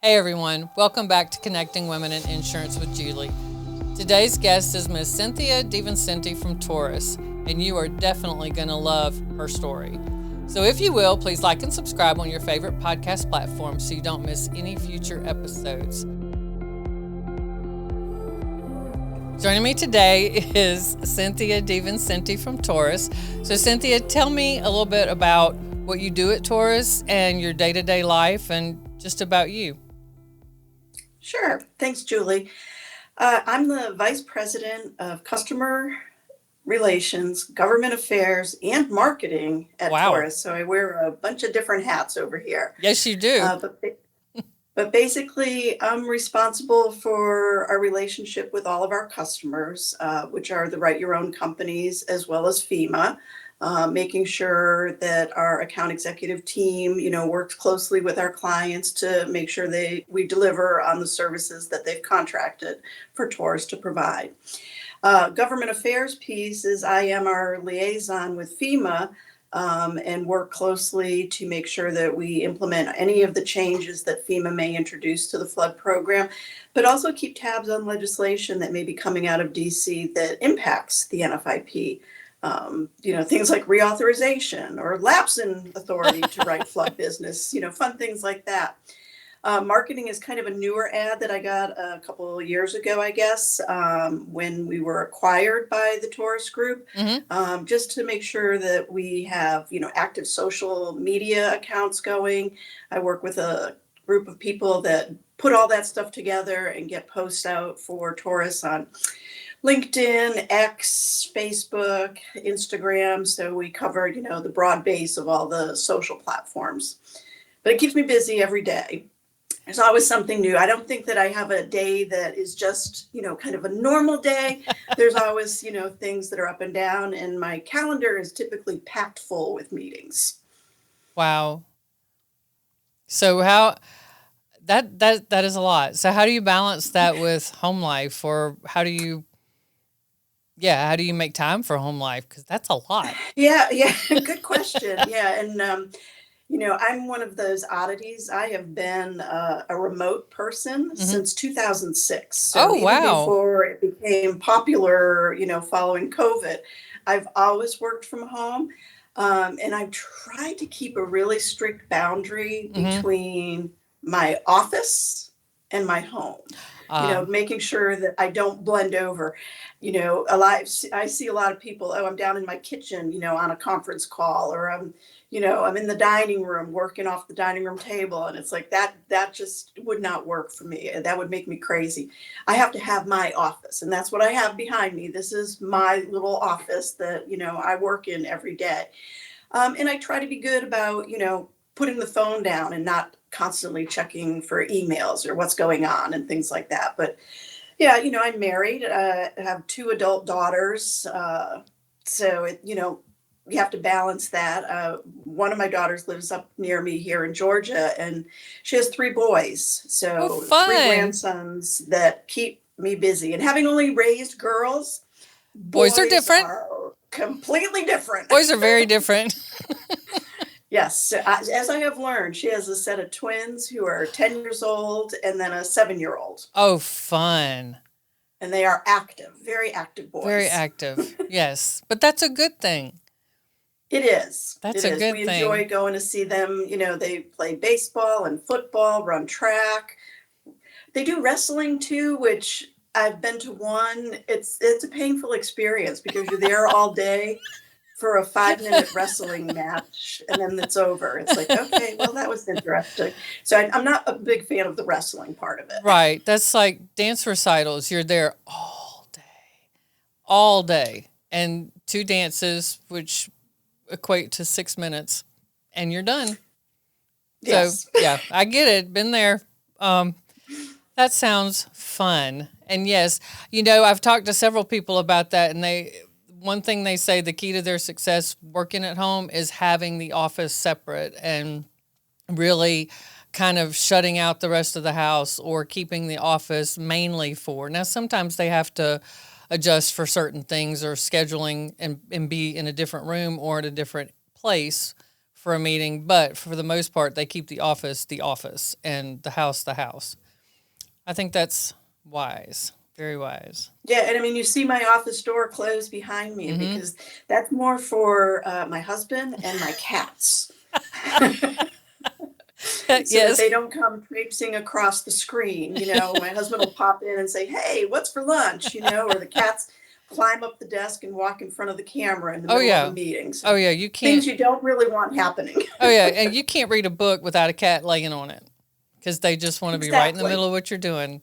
Hey everyone, welcome back to Connecting Women in Insurance with Julie. Today's guest is Miss Cynthia DiVincenti from Taurus, and you are definitely going to love her story. So if you will, please like and subscribe on your favorite podcast platform so you don't miss any future episodes. Joining me today is Cynthia DiVincenti from Taurus. So Cynthia, tell me a little bit about what you do at Taurus and your day-to-day life and just about you. Sure. Thanks, Julie. I'm the Vice President of Customer Relations, Government Affairs, and Marketing at Wow. Taurus. So I wear a bunch of different hats over here. Yes, you do. But basically, I'm responsible for our relationship with all of our customers, which are the Write Your Own companies as well as FEMA. Making sure that our account executive team, works closely with our clients to make sure we deliver on the services that they've contracted for Taurus to provide. Government affairs piece is I am our liaison with FEMA, and work closely to make sure that we implement any of the changes that FEMA may introduce to the flood program, but also keep tabs on legislation that may be coming out of DC that impacts the NFIP. Things like reauthorization or lapse in authority to write flood business, fun things like that. Marketing is kind of a newer ad that I got a couple of years ago, I guess, when we were acquired by the Taurus Group, just to make sure that we have, active social media accounts going. I work with a group of people that put all that stuff together and get posts out for Taurus on LinkedIn, X, Facebook, Instagram. So we covered, the broad base of all the social platforms. But it keeps me busy every day. There's always something new. I don't think that I have a day that is just, kind of a normal day. There's always, things that are up and down, and my calendar is typically packed full with meetings. Wow. So how that is a lot. So how do you balance that with home life, or how do you make time for home life? Because that's a lot. Yeah, good question. Yeah, and I'm one of those oddities. I have been a remote person since 2006. So Oh, even wow. before it became popular, following COVID, I've always worked from home. And I've tried to keep a really strict boundary between my office and my home. Making sure that I don't blend over. I see a lot of people, I'm down in my kitchen, on a conference call, or I'm in the dining room working off the dining room table. And it's like that just would not work for me. That would make me crazy. I have to have my office, and that's what I have behind me. This is my little office that, I work in every day. And I try to be good about, putting the phone down and not constantly checking for emails or what's going on and things like that. But yeah, I'm married. I have two adult daughters. So, you have to balance that. One of my daughters lives up near me here in Georgia, and she has three boys. So three grandsons that keep me busy. And having only raised girls, Boys are different. are completely different. Boys are very different. Yes, so as I have learned, she has a set of twins who are 10 years old and then a 7-year-old. Oh, fun. And they are active, very active boys. Very active. Yes. But that's a good thing. It is. That's a good thing. We thing. enjoy going to see them. They play baseball and football, run track. They do wrestling too, which I've been to one. It's a painful experience because you're there all day for a 5-minute wrestling match, and then it's over. It's like, okay, well, that was interesting. So I'm not a big fan of the wrestling part of it. Right. That's like dance recitals. You're there all day, and 2 dances, which equate to 6 minutes, and you're done. Yes. So, yeah, I get it. Been there. That sounds fun. And yes, I've talked to several people about that, and one thing they say the key to their success working at home is having the office separate and really kind of shutting out the rest of the house, or keeping the office mainly for. Now, sometimes they have to adjust for certain things or scheduling and be in a different room or in a different place for a meeting, but for the most part, they keep the office, and the house, the house. I think that's wise, very wise. Yeah, and I mean, you see my office door closed behind me because that's more for my husband and my cats. So that Yes. they don't come traipsing across the screen. My husband will pop in and say, "Hey, what's for lunch?" Or the cats climb up the desk and walk in front of the camera in the Oh middle of yeah. a meeting. So Oh yeah. You things can't. you don't really want happening. Oh yeah, and you can't read a book without a cat laying on it because they just want to be right in the Exactly. middle of what you're doing.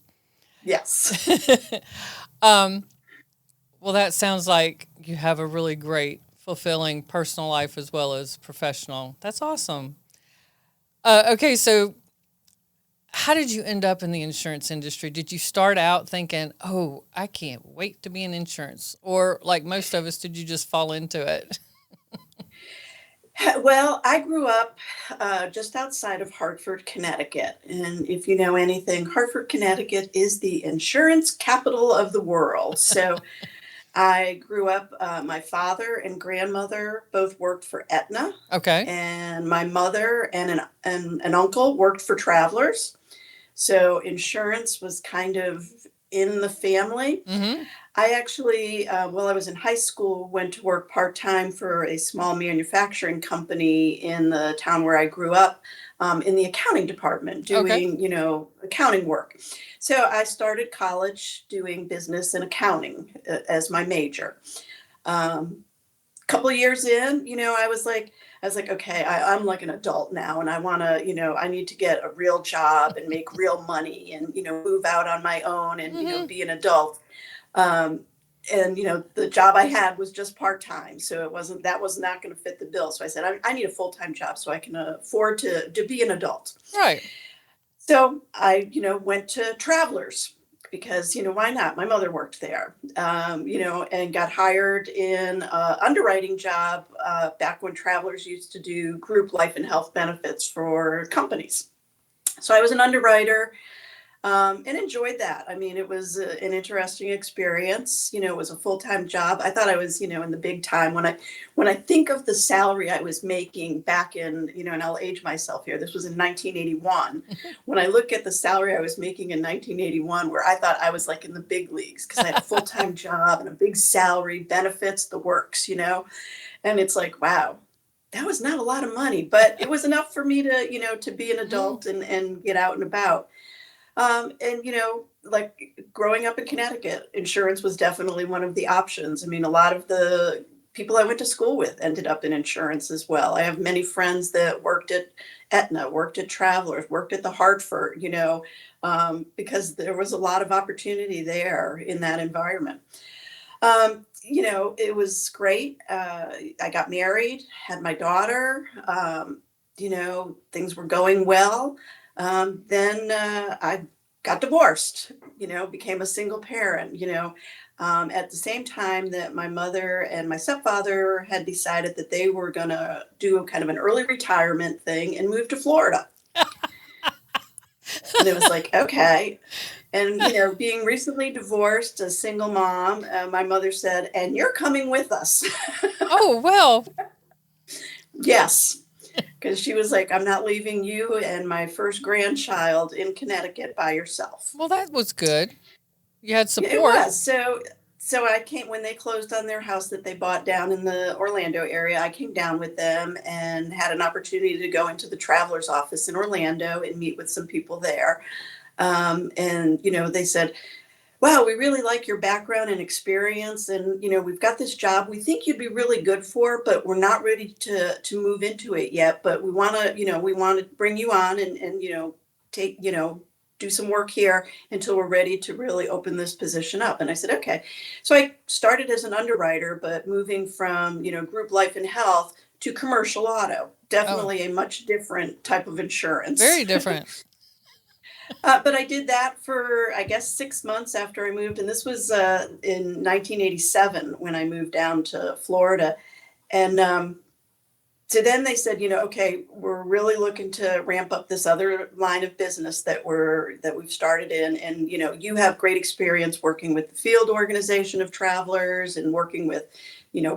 Yes. Well, that sounds like you have a really great, fulfilling personal life as well as professional. That's awesome. Okay, so how did you end up in the insurance industry? Did you start out thinking, oh, I can't wait to be in insurance? Or, like most of us, did you just fall into it? Well, I grew up just outside of Hartford, Connecticut. And if you know anything, Hartford, Connecticut is the insurance capital of the world. So I grew up, my father and grandmother both worked for Aetna, Okay. and my mother and an uncle worked for Travelers. So insurance was kind of in the family. Mm-hmm. I actually, while I was in high school, went to work part-time for a small manufacturing company in the town where I grew up, in the accounting department, Okay. doing, accounting work. So I started college doing business and accounting as my major. Couple of years in, I was like, okay, I'm like an adult now, and I want to, I need to get a real job and make real money, and move out on my own, and Mm-hmm. be an adult. Um, and the job I had was just part time, so that was not going to fit the bill. So I said, I need a full time job so I can afford to be an adult. Right. So I, went to Travelers because, why not? My mother worked there, and got hired in an underwriting job back when Travelers used to do group life and health benefits for companies. So I was an underwriter, and enjoyed that. I mean, it was an interesting experience. It was a full time job. I thought I was, in the big time. When I think of the salary I was making back in, and I'll age myself here. This was in 1981. When I look at the salary I was making in 1981, where I thought I was like in the big leagues because I had a full time job and a big salary, benefits, the works. And it's like, wow. That was not a lot of money, but it was enough for me to, to be an Mm-hmm. adult and get out and about. And like growing up in Connecticut, insurance was definitely one of the options. I mean, a lot of the people I went to school with ended up in insurance as well. I have many friends that worked at Aetna, worked at Travelers, worked at the Hartford, because there was a lot of opportunity there in that environment. It was great. I got married, had my daughter. Things were going well. Then I got divorced, became a single parent, at the same time that my mother and my stepfather had decided that they were going to do a kind of an early retirement thing and move to Florida. And it was like, okay. And, being recently divorced, a single mom, my mother said, and you're coming with us. Oh, well. Yes. Because she was like, I'm not leaving you and my first grandchild in Connecticut by yourself. Well, that was good. You had Yeah, it support. was. So I came when they closed on their house that they bought down in the Orlando area. I came down with them and had an opportunity to go into the Travelers office in Orlando and meet with some people there. And they said, wow, we really like your background and experience, and we've got this job we think you'd be really good for, but we're not ready to move into it yet, but we want to bring you on and take do some work here until we're ready to really open this position up. And I said, okay. So I started as an underwriter, but moving from group life and health to commercial auto, Oh, definitely a much different type of insurance. very different. But I did that for, I guess, 6 months after I moved. And this was in 1987 when I moved down to Florida. And so then they said, okay, we're really looking to ramp up this other line of business that we've started in. And, you have great experience working with the field organization of Travelers and working with,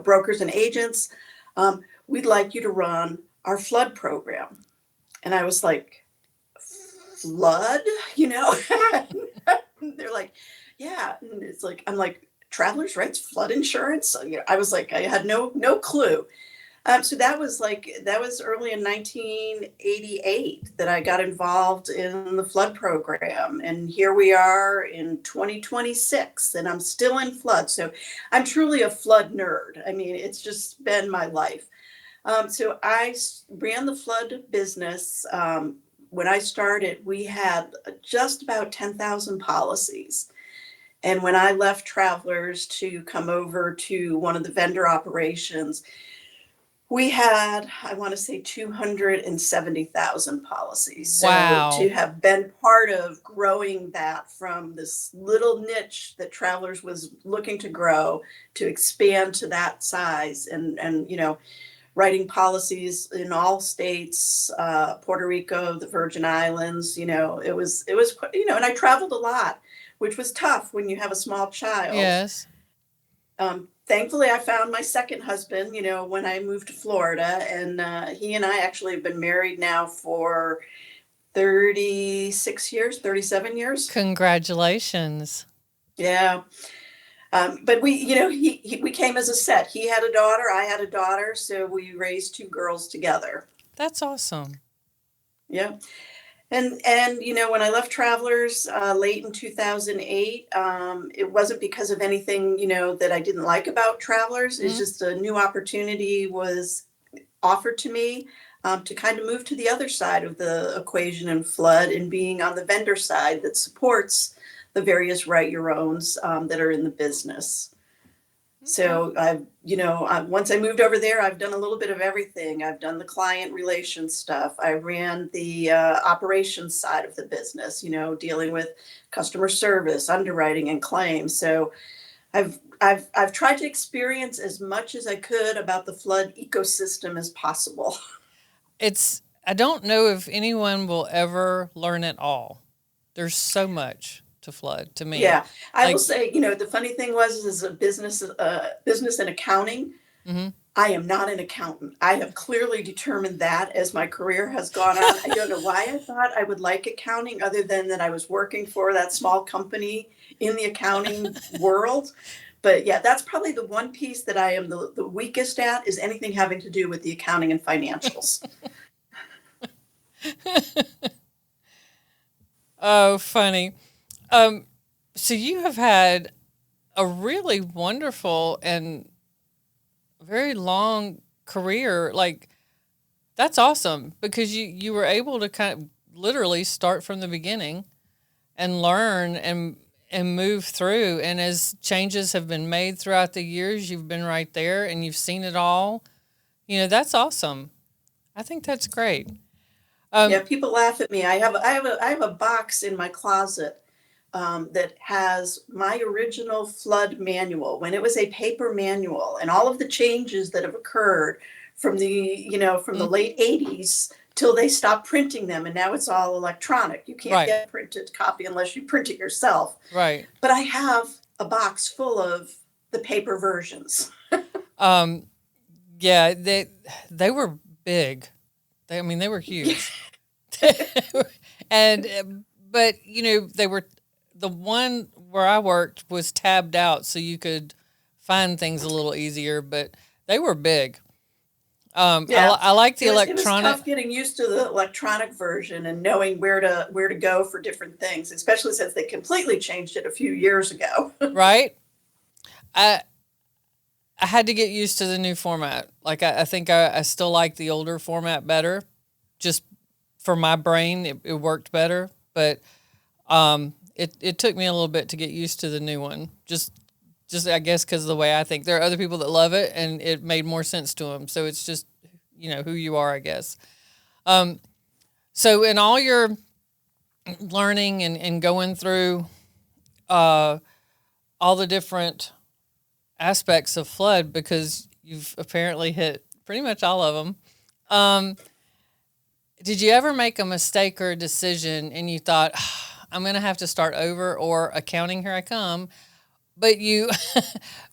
brokers and agents. We'd like you to run our flood program. And I was like, flood, you know? They're like, yeah. And it's like, I'm like, travelers rights flood insurance. So, you know, I was like, I had no clue. So that was early in 1988 that I got involved in the flood program, and here we are in 2026, and I'm still in flood. So I'm truly a flood nerd. I mean, it's just been my life. So ran the flood business. When I started, we had just about 10,000 policies. And when I left Travelers to come over to one of the vendor operations, we had, I want to say, 270,000 policies. So Wow. to have been part of growing that from this little niche that Travelers was looking to grow to expand to that size, and you know, writing policies in all states, Puerto Rico, the Virgin Islands, you know, you know, and I traveled a lot, which was tough when you have a small child. Yes. Thankfully, I found my second husband, you know, when I moved to Florida, and he and I actually have been married now for 36 years, 37 years. Congratulations. Yeah. But we, you know, we came as a set. He had a daughter, I had a daughter, so we raised two girls together. That's awesome. Yeah. And you know, when I left Travelers late in 2008, it wasn't because of anything, you know, that I didn't like about Travelers. It's just a new opportunity was offered to me to kind of move to the other side of the equation in flood, and being on the vendor side that supports the various write your owns that are in the business. So I've, you know, once I moved over there, I've done a little bit of everything. I've done the client relations stuff. I ran the operations side of the business, you know, dealing with customer service, underwriting, and claims. So I've tried to experience as much as I could about the flood ecosystem as possible. I don't know if anyone will ever learn it all. There's so much to flood to me. Yeah, I Like, will say, you know, the funny thing was, is a business and accounting. mhm. I am not an accountant. I have clearly determined that as my career has gone on. I don't know why I thought I would like accounting, other than that I was working for that small company in the accounting world. But yeah, that's probably the one piece that I am the weakest at, is anything having to do with the accounting and financials. Oh, funny. So you have had a really wonderful and very long career. Like, that's awesome, because you were able to kind of literally start from the beginning and learn and move through. And as changes have been made throughout the years, you've been right there and you've seen it all. You know, that's awesome. I think that's great. Yeah, people laugh at me. I have a box in my closet that has my original flood manual when it was a paper manual, and all of the changes that have occurred from the, you know, from the Mm, late 80s till they stopped printing them, and now it's all electronic. You can't right, get a printed copy unless you print it yourself. right. But I have a box full of the paper versions. Um, yeah, they were big. I mean, they were huge. And but you know, they were, the one where I worked was tabbed out so you could find things a little easier, but they were big. Yeah, I like the it was electronic. tough getting used to the electronic version and knowing where to go for different things, especially since they completely changed it a few years ago. Right? I I had to get used to the new format. Like, I think I still like the older format better. Just for my brain, it worked better. But it took me a little bit to get used to the new one. Just I guess because of the way I think. There are other people that love it, and it made more sense to them. So it's just, who you are, I guess. So in all your learning and going through all the different aspects of flood, because you've apparently hit pretty much all of them. Did you ever make a mistake or a decision and you thought, I'm going to have to start over, or accounting, here I come, but you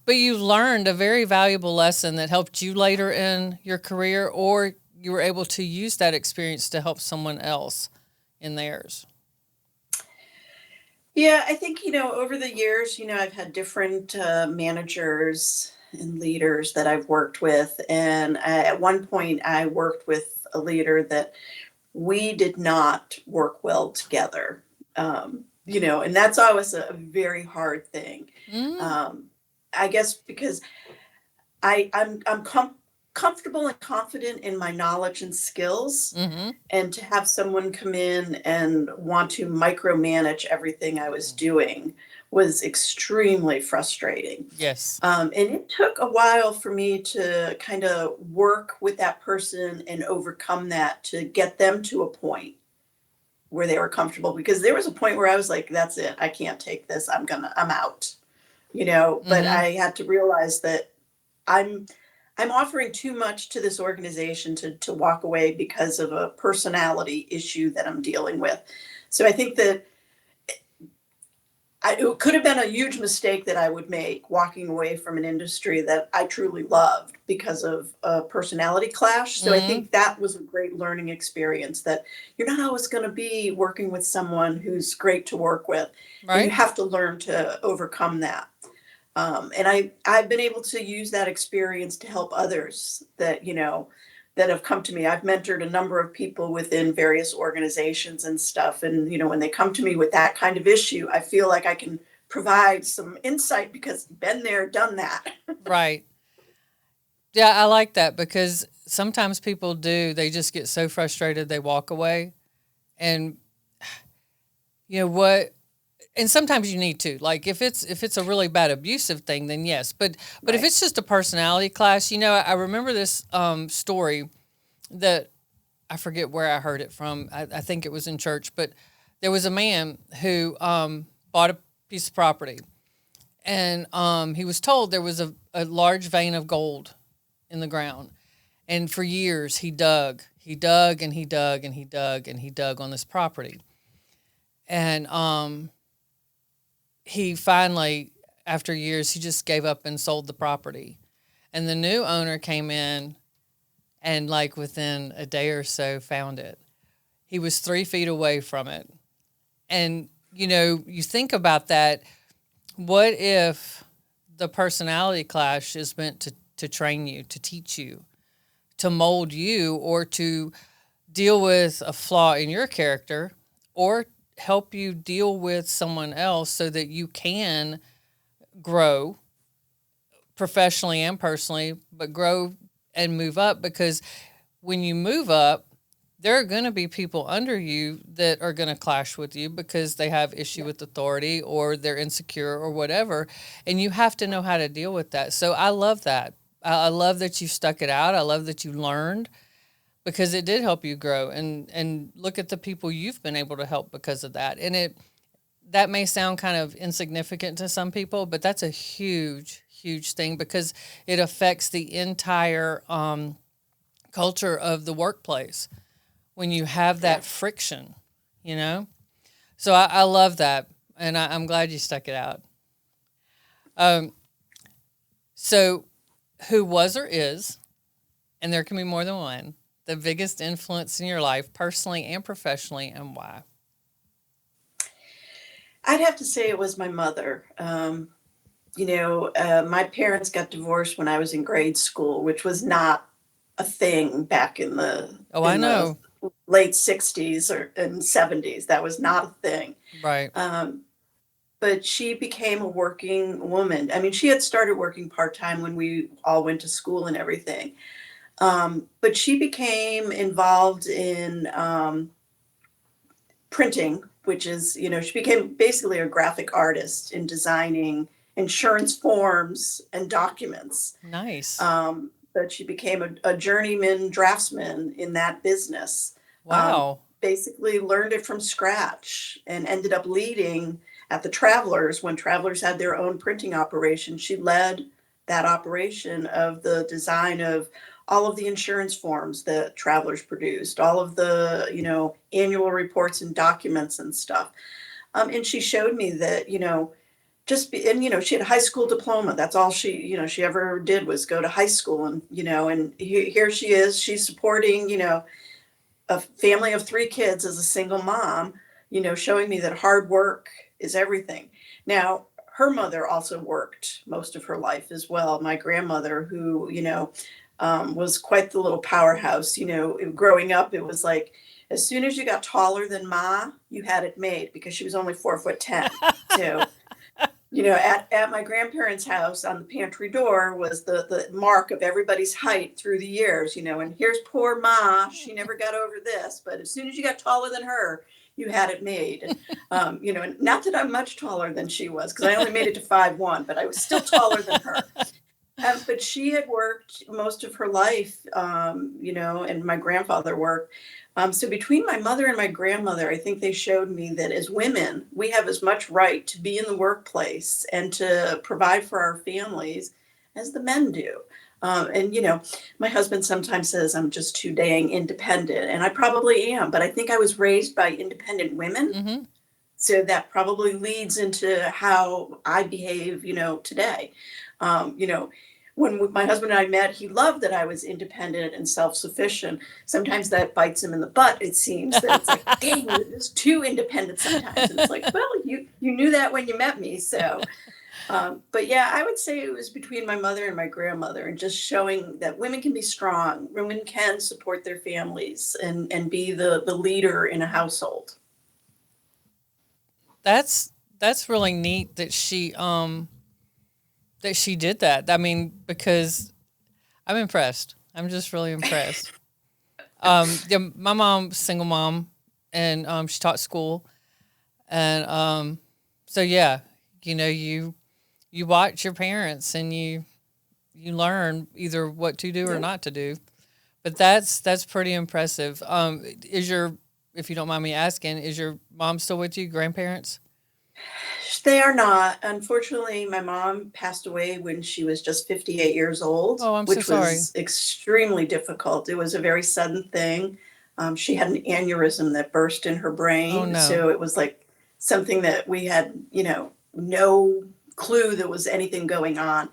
but you learned a very valuable lesson that helped you later in your career, or you were able to use that experience to help someone else in theirs. Yeah, I think, over the years, I've had different managers and leaders that I've worked with. And at one point, I worked with a leader that we did not work well together. And that's always a very hard thing. Mm, Um, I guess because I'm comfortable and confident in my knowledge and skills, mm-hmm. and to have someone come in and want to micromanage everything I was doing was extremely frustrating. Yes. And it took a while for me to kind of work with that person and overcome that to get them to a point where they were comfortable, because there was a point where I was like, that's it. I can't take this. I'm out, but Mm-hmm. I had to realize that I'm I'm offering too much to this organization to walk away because of a personality issue that I'm dealing with. So I think that it could have been a huge mistake that I would make, walking away from an industry that I truly loved because of a personality clash. So I Mm-hmm. think that was a great learning experience, that you're not always going to be working with someone who's great to work with, and you Right. have to learn to overcome that. And I've been able to use that experience to help others that have come to me. I've mentored a number of people within various organizations and stuff. And, when they come to me with that kind of issue, I feel like I can provide some insight because been there, done that. Right. Yeah, I like that because sometimes people do, they just get so frustrated they walk away. And you know what? And sometimes you need to. Like if it's a really bad abusive thing, then yes. But if Right. it's just a personality clash, I remember this story that I forget where I heard it from. I think it was in church, but there was a man who bought a piece of property, and he was told there was a large vein of gold in the ground. And for years he dug, and he dug, and he dug, and he dug on this property. And he finally, after years, he just gave up and sold the property. And the new owner came in and, like, within a day or so, found it. He was 3 feet away from it. And, you think about that. What if the personality clash is meant to train you, to teach you, to mold you, or to deal with a flaw in your character, or help you deal with someone else so that you can grow professionally and personally, but grow and move up? Because when you move up, there are going to be people under you that are going to clash with you because they have issue Yeah. with authority or they're insecure or whatever, and you have to know how to deal with that. So I love that. I love that you stuck it out. I love that you learned, because it did help you grow, and look at the people you've been able to help because of that. And that may sound kind of insignificant to some people, but that's a huge thing, because it affects the entire culture of the workplace when you have Yeah. that friction, you know? So I love that. And I'm glad you stuck it out. Um, so, who was or is, and there can be more than one, the biggest influence in your life, personally and professionally, and why? I'd have to say it was my mother. My parents got divorced when I was in grade school, which was not a thing back in the Oh, I in the know. late 60s or and 70s. That was not a thing. Right. Um, but she became a working woman. I mean, she had started working part-time when we all went to school and everything. But she became involved in printing, which is, she became basically a graphic artist in designing insurance forms and documents. Nice. But she became a journeyman draftsman in that business. Wow. Basically learned it from scratch and ended up leading at the Travelers when Travelers had their own printing operation. She led that operation of the design of all of the insurance forms that Travelers produced, all of the, annual reports and documents and stuff. And she showed me that, and she had a high school diploma. That's all she ever did was go to high school. And here she is, she's supporting a family of 3 kids as a single mom, showing me that hard work is everything. Now, her mother also worked most of her life as well. My grandmother, who, was quite the little powerhouse. Growing up, it was like, as soon as you got taller than Ma, you had it made, because she was only 4'10". So, at my grandparents' house, on the pantry door was the mark of everybody's height through the years, and here's poor Ma. She never got over this, but as soon as you got taller than her, you had it made. And, and not that I'm much taller than she was, because I only made it to 5'1", but I was still taller than her. But she had worked most of her life, and my grandfather worked. So between my mother and my grandmother, I think they showed me that as women, we have as much right to be in the workplace and to provide for our families as the men do. And, my husband sometimes says I'm just too dang independent, and I probably am, but I think I was raised by independent women. Mm-hmm. So that probably leads into how I behave, today. When my husband and I met, he loved that I was independent and self-sufficient. Sometimes that bites him in the butt. It seems that it's like, dang, it's too independent sometimes. And it's like, well, you knew that when you met me. So, but yeah, I would say it was between my mother and my grandmother, and just showing that women can be strong, women can support their families and be the leader in a household. That's really neat that she did that. I mean, because I'm impressed. I'm just really impressed. Yeah, my mom's single mom, and she taught school, and so yeah, you watch your parents, and you learn either what to do or not to do. But that's pretty impressive. If you don't mind me asking, is your mom still with you? Grandparents? They are not. Unfortunately, my mom passed away when she was just 58 years old, Oh, I'm so which sorry. was extremely difficult. It was a very sudden thing. She had an aneurysm that burst in her Oh brain. no. So it was like something that we had, no clue there was anything going on.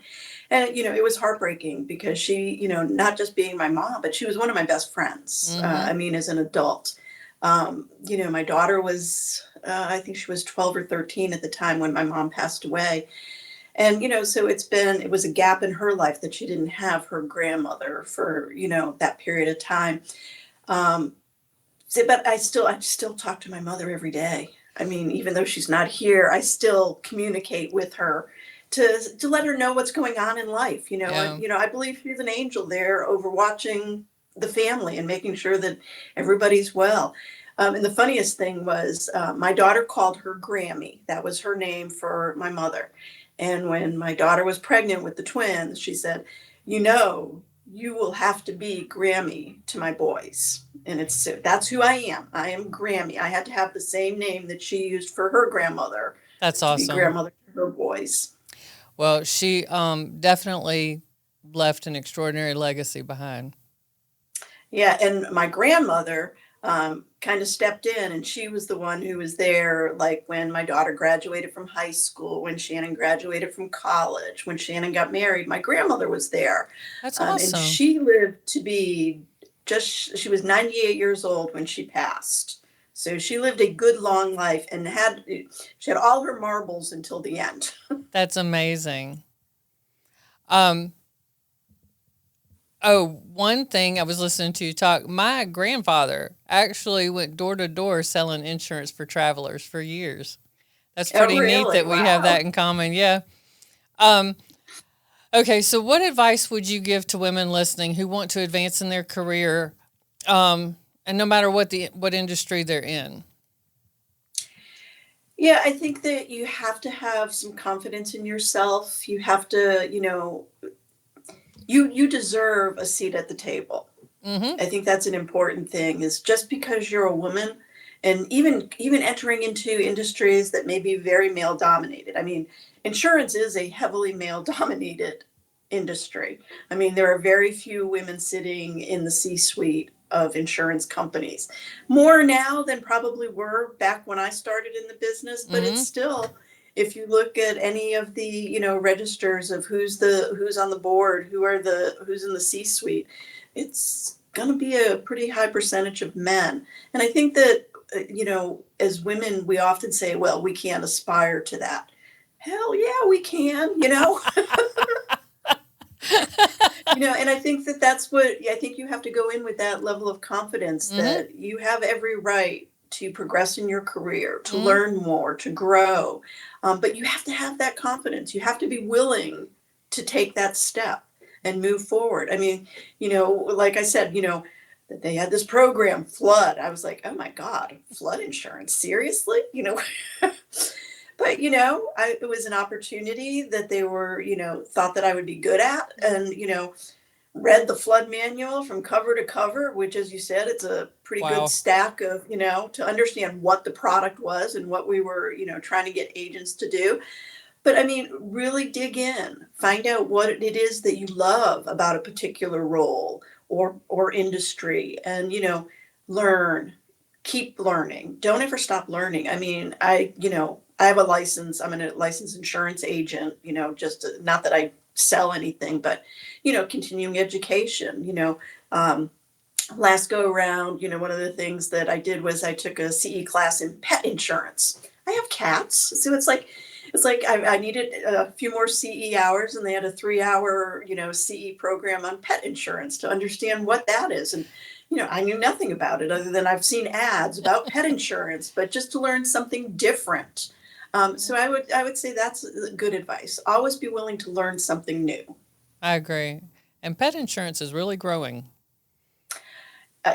And, it was heartbreaking, because she, not just being my mom, but she was one of my best friends. Mm-hmm. I mean, as an adult. My daughter was, I think she was 12 or 13 at the time when my mom passed away. And, so it was a gap in her life that she didn't have her grandmother for, that period of time. But I still talk to my mother every day. I mean, even though she's not here, I still communicate with her to let her know what's going on in life. Yeah. I believe she's an angel there overwatching the family and making sure that everybody's well. And the funniest thing was, my daughter called her Grammy. That was her name for my mother. And when my daughter was pregnant with the twins, she said, you will have to be Grammy to my boys. And that's who I am. I am Grammy. I had to have the same name that she used for her grandmother That's to be awesome. grandmother to her boys. Well, she definitely left an extraordinary legacy behind. Yeah, and my grandmother kind of stepped in, and she was the one who was there, like when my daughter graduated from high school, when Shannon graduated from college, when Shannon got married. My grandmother was there, That's and awesome. she lived to be she was 98 years old when she passed. So she lived a good long life, and she had all her marbles until the end. That's amazing. Um, oh, one thing I was listening to you talk, my grandfather actually went door to door selling insurance for travelers for years. That's Oh, pretty neat really? that we have Wow. that in common. Yeah. Um, okay, so what advice would you give to women listening who want to advance in their career, and no matter what industry they're in? Yeah, I think that you have to have some confidence in yourself. You have to, you deserve a seat at the table. Mm-hmm. I think that's an important thing, is just because you're a woman, and even entering into industries that may be very male dominated. I mean, insurance is a heavily male dominated industry. I mean, there are very few women sitting in the C-suite of insurance companies. More now than probably were back when I started in the business, but it's Mm-hmm. still if you look at any of the, registers of who's on the board, who's in the C-suite, it's going to be a pretty high percentage of men. And I think that, as women, we often say, well, we can't aspire to that. Hell yeah, we can. And I think that that's what I think you have to go in with that level of confidence Mm-hmm. that you have every right to progress in your career, to Mm-hmm. learn more, to grow. But you have to have that confidence. You have to be willing to take that step and move forward. I mean, like I said, that they had this program, Flood. I was like, oh my God, flood insurance, seriously? But it was an opportunity that they were, thought that I would be good at, and read the flood manual from cover to cover, which, as you said, it's a pretty good Wow. stack of, to understand what the product was and what we were, trying to get agents to do. But I mean, really dig in, find out what it is that you love about a particular role or industry, and learn, keep learning. Don't ever stop learning. I mean, I have a license. I'm a licensed insurance agent, not that I sell anything, but, continuing education, last go around, one of the things that I did was I took a CE class in pet insurance. I have cats. So it's like I needed a few more CE hours, and they had a 3-hour, CE program on pet insurance to understand what that is. And, I knew nothing about it other than I've seen ads about pet insurance, but just to learn something different. So I would say that's good advice. Always be willing to learn something new. I agree. And pet insurance is really growing.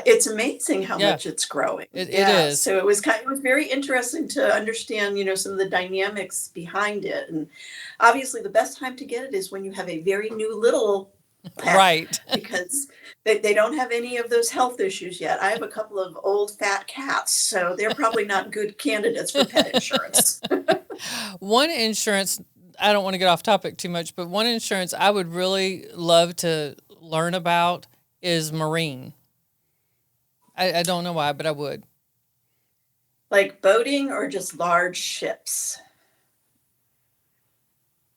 It's amazing how Yeah, much it's growing. it Yeah. is. So it was very interesting to understand, some of the dynamics behind it. And obviously the best time to get it is when you have a very new little pet, Right. because they don't have any of those health issues yet. I have a couple of old fat cats, so they're probably not good candidates for pet insurance. One insurance, I don't want to get off topic too much, but one insurance I would really love to learn about is marine. I don't know why, but I would. Like boating or just large ships?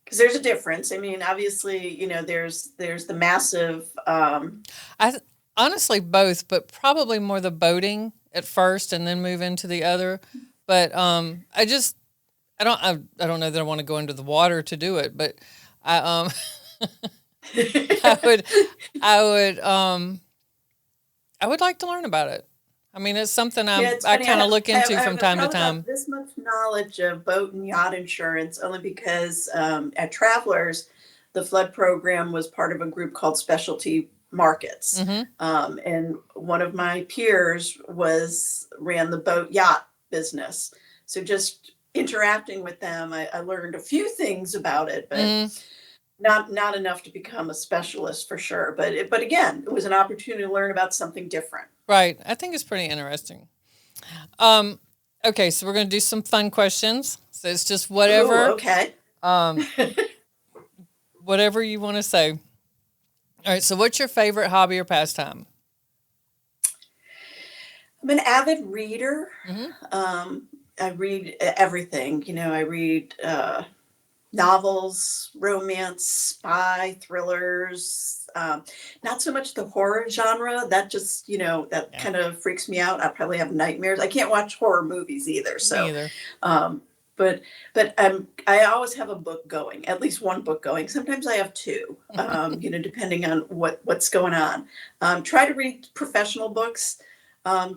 Because there's a difference. I mean, obviously, there's the massive. I honestly both, but probably more the boating at first and then move into the other. But I don't know that I want to go into the water to do it, but I I would I would I would like to learn about it. I mean, it's something Yeah, it's I funny. I kind of have, look I have, into I from have time to probably time. about this much knowledge of boat and yacht insurance only because at Travelers, the flood program was part of a group called Specialty Markets. Hmm. And one of my peers ran the boat yacht business. So just interacting with them, I learned a few things about it, but Hmm. not enough to become a specialist for sure. But again, it was an opportunity to learn about something different. Right. I think it's pretty interesting. Um, okay, so we're going to do some fun questions. So it's just Ooh, whatever, okay. um, whatever you want to say. All right. So, what's your favorite hobby or pastime? I'm an avid reader. Hmm. I read everything. I read novels, romance, spy, thrillers. Not so much the horror genre. That just, that Yeah, kind of freaks me out. I probably have nightmares. I can't watch horror movies either. me So, either. um, but I always have a book going, at least one book going. Sometimes I have two, depending on what's going on. Try to read professional books,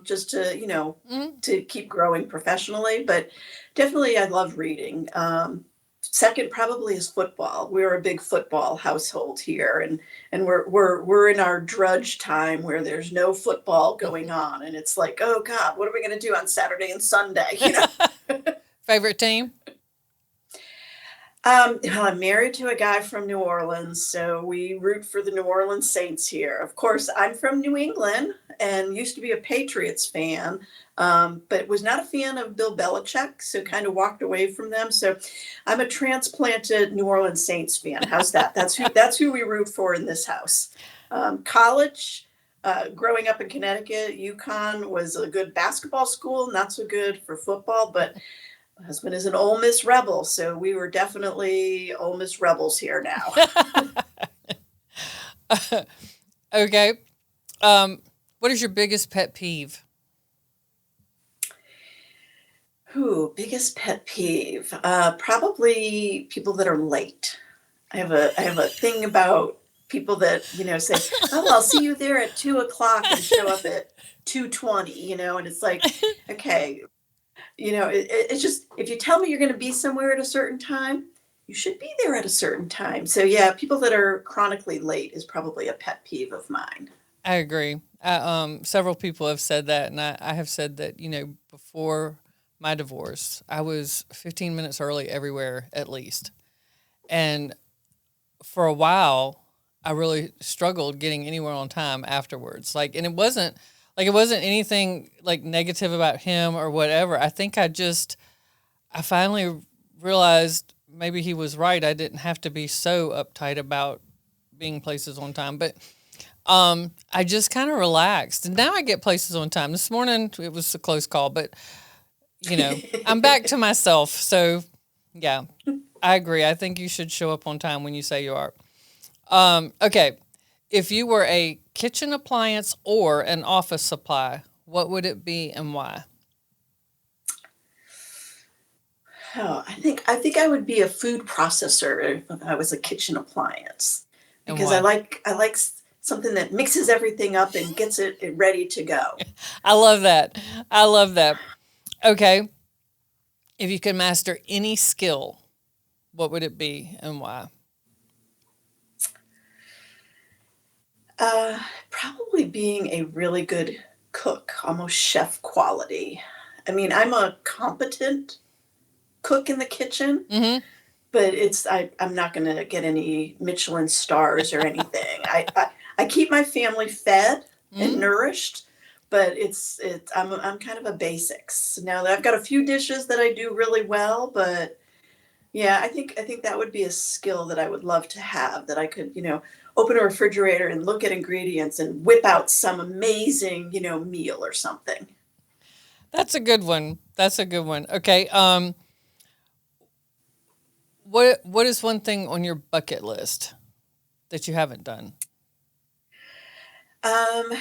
just to, Hmm. to keep growing professionally. But definitely, I love reading. Second probably is football. We're a big football household here, and we're in our drudge time where there's no football going on, and it's like, oh God, what are we going to do on Saturday and Sunday? Favorite team? Well, I'm married to a guy from New Orleans, so we root for the New Orleans Saints here. Of course, I'm from New England and used to be a Patriots fan, but was not a fan of Bill Belichick, so kind of walked away from them. So I'm a transplanted New Orleans Saints fan. How's that? That's who we root for in this house. College, growing up in Connecticut, UConn was a good basketball school, not so good for football, but My husband is an Ole Miss Rebel, so we were definitely Ole Miss Rebels here now. Okay. What is your biggest pet peeve? Biggest pet peeve. Probably people that are late. I have a thing about people that, say, "Oh, well, I'll see you there at 2 o'clock," and show up at 2:20, and it's like, okay, it's just, if you tell me you're going to be somewhere at a certain time, you should be there at a certain time. So yeah, people that are chronically late is probably a pet peeve of mine. I agree. Several people have said that, and I have said that, before my divorce, I was 15 minutes early everywhere at least. And for a while, I really struggled getting anywhere on time afterwards. And it wasn't anything like negative about him or whatever. I think I finally realized maybe he was right. I didn't have to be so uptight about being places on time, but I just kind of relaxed, and now I get places on time. This morning it was a close call, but I'm back to myself. So yeah, I agree. I think you should show up on time when you say you are. Okay, if you were a kitchen appliance or an office supply, what would it be and why? Oh, I think I would be a food processor if I was a kitchen appliance, And because I why? like I like something that mixes everything up and gets it ready to go. I love that. I love that. Okay, if you could master any skill, what would it be and why? Probably being a really good cook, almost chef quality. I mean, I'm a competent cook in the kitchen, Mm-hmm. but I'm not going to get any Michelin stars or anything. I keep my family fed and Mm-hmm. nourished, but I'm kind of a basics. Now I've got a few dishes that I do really well, but yeah, I think that would be a skill that I would love to have, that I could, open a refrigerator and look at ingredients and whip out some amazing, meal or something. That's a good one. That's a good one. Okay. What is one thing on your bucket list that you haven't done? Um,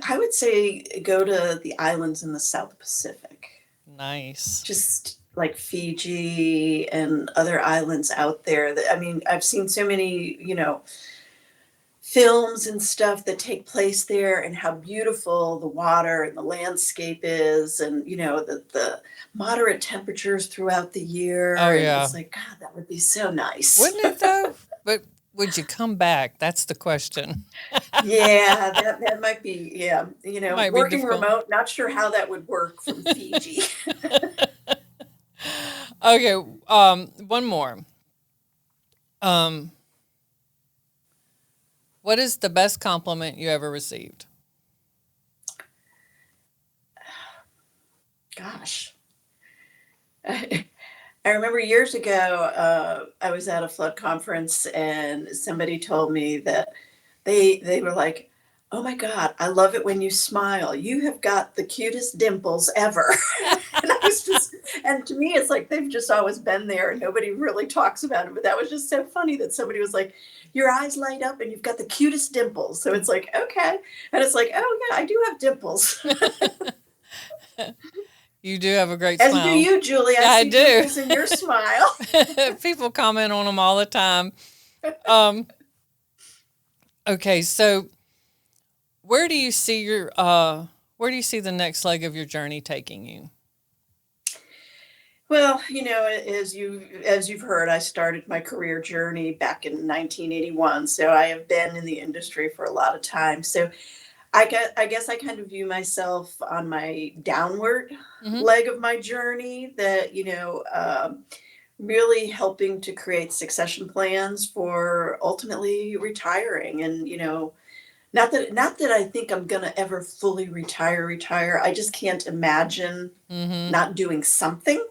I would say go to the islands in the South Pacific, Nice. just like Fiji and other islands out there. That, I mean, I've seen so many, films and stuff that take place there, and how beautiful the water and the landscape is, and the moderate temperatures throughout the Oh year, and yeah. it's like, god, that would be so nice. Wouldn't it though? But would you come back? That's the question. Yeah, that might be, yeah, It might be working difficult. remote, not sure how that would work from Fiji. Okay. One more. Um, what is the best compliment you ever received? Gosh. I remember years ago, I was at a flood conference, and somebody told me that they were like, "Oh my God, I love it when you smile. You have got the cutest dimples ever." And I was just, and to me, it's like they've just always been there, and nobody really talks about it. But that was just so funny that somebody was like, "Your eyes light up, and you've got the cutest dimples." So it's like, okay, and it's like, oh yeah, I do have dimples. You do have a great As do smile. you, Julie. I Yeah, I see do. dimples in your smile. People comment on them all the time. Um, okay, so where do you see where do you see the next leg of your journey taking you? Well, as you've heard, I started my career journey back in 1981, so I have been in the industry for a lot of time. So I guess I kind of view myself on my downward Mm-hmm. leg of my journey, that really helping to create succession plans for ultimately retiring. And not that I think I'm gonna ever fully retire. I just can't imagine Mm-hmm. not doing something.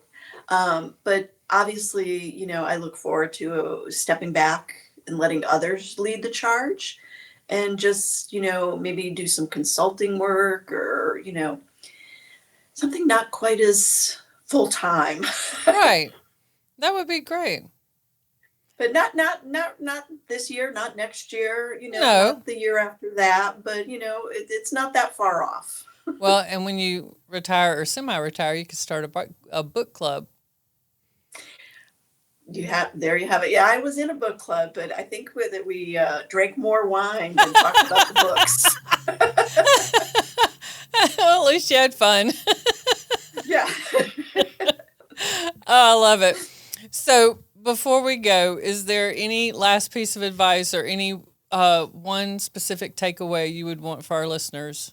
But obviously, I look forward to stepping back and letting others lead the charge, and just, maybe do some consulting work, or, something not quite as full time. Right. That would be great. But not this year, not next year, No. not the year after that, but it's not that far off. Well, and when you retire or semi-retire, you could start a book club. There you have it. Yeah, I was in a book club, but I think that we drank more wine than talked about the books. Well, at least you had fun. Yeah. Oh, I love it. So before we go, is there any last piece of advice or any one specific takeaway you would want for our listeners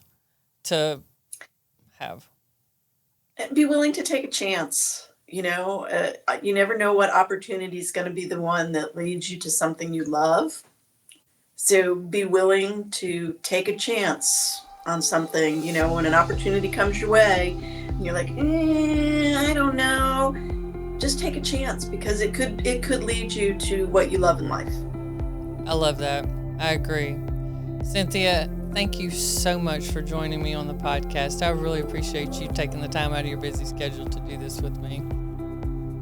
to have? Be willing to take a chance. You never know what opportunity is going to be the one that leads you to something you love. So be willing to take a chance on something. When an opportunity comes your way, and you're like, I don't know. Just take a chance, because it could lead you to what you love in life. I love that. I agree. Cynthia, thank you so much for joining me on the podcast. I really appreciate you taking the time out of your busy schedule to do this with me.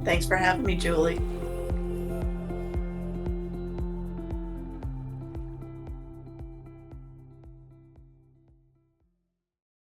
Thanks for having me, Julie.